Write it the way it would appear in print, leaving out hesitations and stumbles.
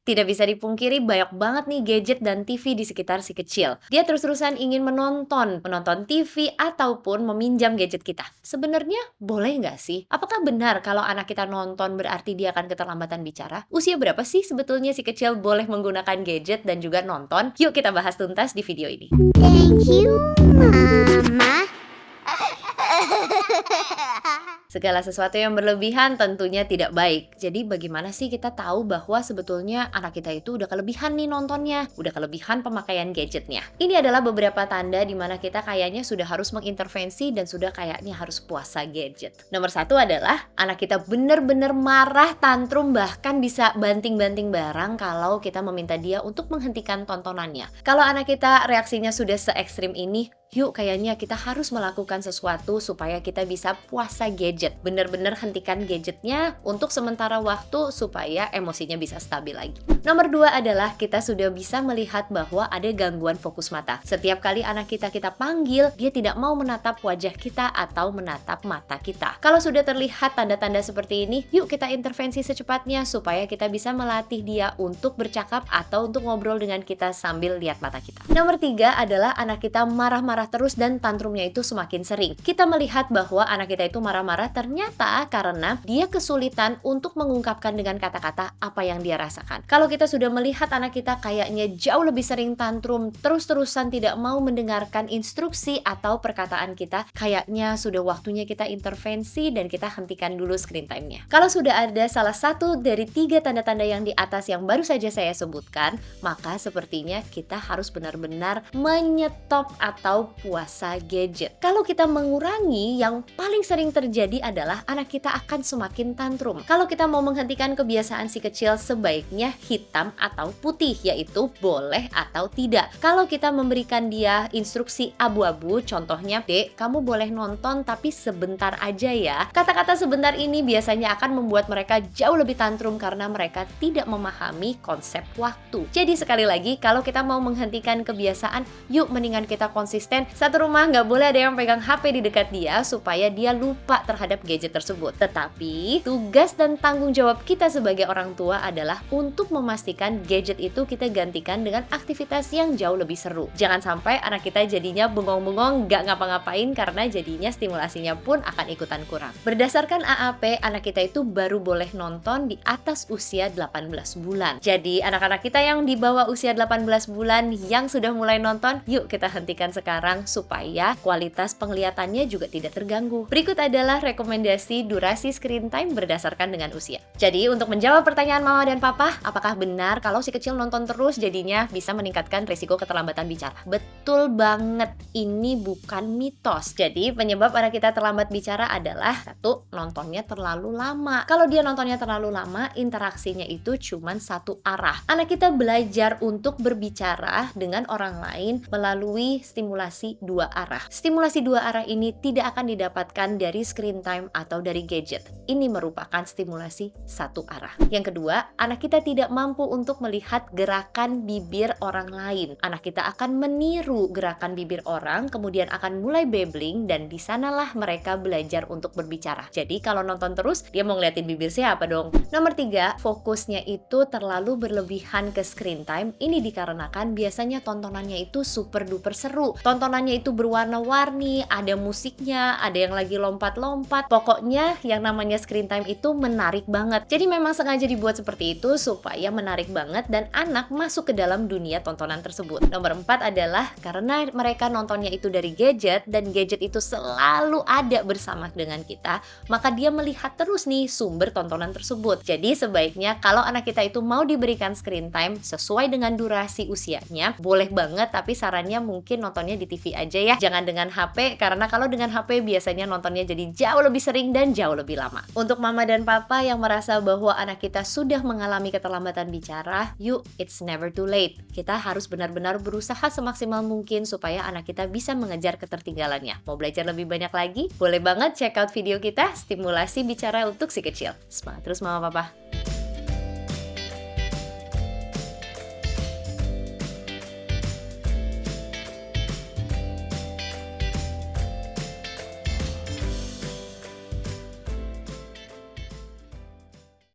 Tidak bisa dipungkiri banyak banget nih gadget dan TV di sekitar si kecil. Dia terus-terusan ingin menonton TV ataupun meminjam gadget kita. Sebenarnya boleh nggak sih? Apakah benar kalau anak kita nonton berarti dia akan keterlambatan bicara? Usia berapa sih sebetulnya si kecil boleh menggunakan gadget dan juga nonton? Yuk kita bahas tuntas di video ini. Thank you, Mama. Segala sesuatu yang berlebihan tentunya tidak baik. Jadi bagaimana sih kita tahu bahwa sebetulnya anak kita itu udah kelebihan nih nontonnya, udah kelebihan pemakaian gadgetnya. Ini adalah beberapa tanda di mana kita kayaknya sudah harus mengintervensi dan sudah kayaknya harus puasa gadget. Nomor satu adalah anak kita bener-bener marah, tantrum, bahkan bisa banting-banting barang kalau kita meminta dia untuk menghentikan tontonannya. Kalau anak kita reaksinya sudah se ekstrim ini, yuk kayaknya kita harus melakukan sesuatu supaya kita bisa puasa gadget. Bener-bener hentikan gadgetnya untuk sementara waktu supaya emosinya bisa stabil lagi. Nomor dua adalah kita sudah bisa melihat bahwa ada gangguan fokus mata. Setiap kali anak kita panggil, dia tidak mau menatap wajah kita atau menatap mata kita. Kalau sudah terlihat tanda-tanda seperti ini, yuk kita intervensi secepatnya supaya kita bisa melatih dia untuk bercakap atau untuk ngobrol dengan kita sambil lihat mata kita. Nomor tiga adalah anak kita marah-marah terus dan tantrumnya itu semakin sering. Kita melihat bahwa anak kita itu marah-marah ternyata karena dia kesulitan untuk mengungkapkan dengan kata-kata apa yang dia rasakan. Kalau kita sudah melihat anak kita kayaknya jauh lebih sering tantrum, terus-terusan tidak mau mendengarkan instruksi atau perkataan kita, kayaknya sudah waktunya kita intervensi dan kita hentikan dulu screen time-nya. Kalau sudah ada salah satu dari tiga tanda-tanda yang di atas yang baru saja saya sebutkan, maka sepertinya kita harus benar-benar menyetop atau puasa gadget. Kalau kita mengurangi, yang paling sering terjadi adalah anak kita akan semakin tantrum. Kalau kita mau menghentikan kebiasaan si kecil, sebaiknya hitam atau putih, yaitu boleh atau tidak. Kalau kita memberikan dia instruksi abu-abu, contohnya, "Dek, kamu boleh nonton tapi sebentar aja ya." Kata-kata sebentar ini biasanya akan membuat mereka jauh lebih tantrum karena mereka tidak memahami konsep waktu. Jadi sekali lagi, kalau kita mau menghentikan kebiasaan, yuk mendingan kita konsisten. Satu rumah nggak boleh ada yang pegang HP di dekat dia supaya dia lupa terhadap gadget tersebut. Tetapi tugas dan tanggung jawab kita sebagai orang tua adalah untuk memastikan gadget itu kita gantikan dengan aktivitas yang jauh lebih seru. Jangan sampai anak kita jadinya bengong-bengong nggak ngapa-ngapain karena jadinya stimulasinya pun akan ikutan kurang. Berdasarkan AAP, anak kita itu baru boleh nonton di atas usia 18 bulan. Jadi anak-anak kita yang di bawah usia 18 bulan yang sudah mulai nonton, yuk kita hentikan sekarang supaya kualitas penglihatannya juga tidak terganggu. Berikut adalah rekomendasi durasi screen time berdasarkan dengan usia. Jadi untuk menjawab pertanyaan mama dan papa, apakah benar kalau si kecil nonton terus jadinya bisa meningkatkan risiko keterlambatan bicara? Betul banget, ini bukan mitos. Jadi penyebab anak kita terlambat bicara adalah satu, nontonnya terlalu lama. Kalau dia nontonnya terlalu lama, interaksinya itu cuma satu arah. Anak kita belajar untuk berbicara dengan orang lain melalui stimulasi dua arah. Stimulasi dua arah ini tidak akan didapatkan dari screen time atau dari gadget. Ini merupakan stimulasi satu arah. Yang kedua, anak kita tidak mampu untuk melihat gerakan bibir orang lain. Anak kita akan meniru gerakan bibir orang, kemudian akan mulai babbling dan di sanalah mereka belajar untuk berbicara. Jadi kalau nonton terus, dia mau ngeliatin bibir siapa dong? Nomor tiga, fokusnya itu terlalu berlebihan ke screen time. Ini dikarenakan biasanya tontonannya itu super duper seru. Tontonannya itu berwarna-warni, ada musiknya, ada yang lagi lompat-lompat. Pokoknya yang namanya screen time itu menarik banget. Jadi memang sengaja dibuat seperti itu supaya menarik banget dan anak masuk ke dalam dunia tontonan tersebut. Nomor 4 adalah karena mereka nontonnya itu dari gadget dan gadget itu selalu ada bersama dengan kita, maka dia melihat terus nih sumber tontonan tersebut. Jadi sebaiknya kalau anak kita itu mau diberikan screen time sesuai dengan durasi usianya, boleh banget, tapi sarannya mungkin nontonnya di TV aja ya, jangan dengan HP, karena kalau dengan HP biasanya nontonnya jadi jauh lebih sering dan jauh lebih lama. Untuk mama dan papa yang merasa bahwa anak kita sudah mengalami keterlambatan bicara, yuk, it's never too late. Kita harus benar-benar berusaha semaksimal mungkin supaya anak kita bisa mengejar ketertinggalannya. Mau belajar lebih banyak lagi? Boleh banget check out video kita, stimulasi bicara untuk si kecil. Semangat terus mama papa!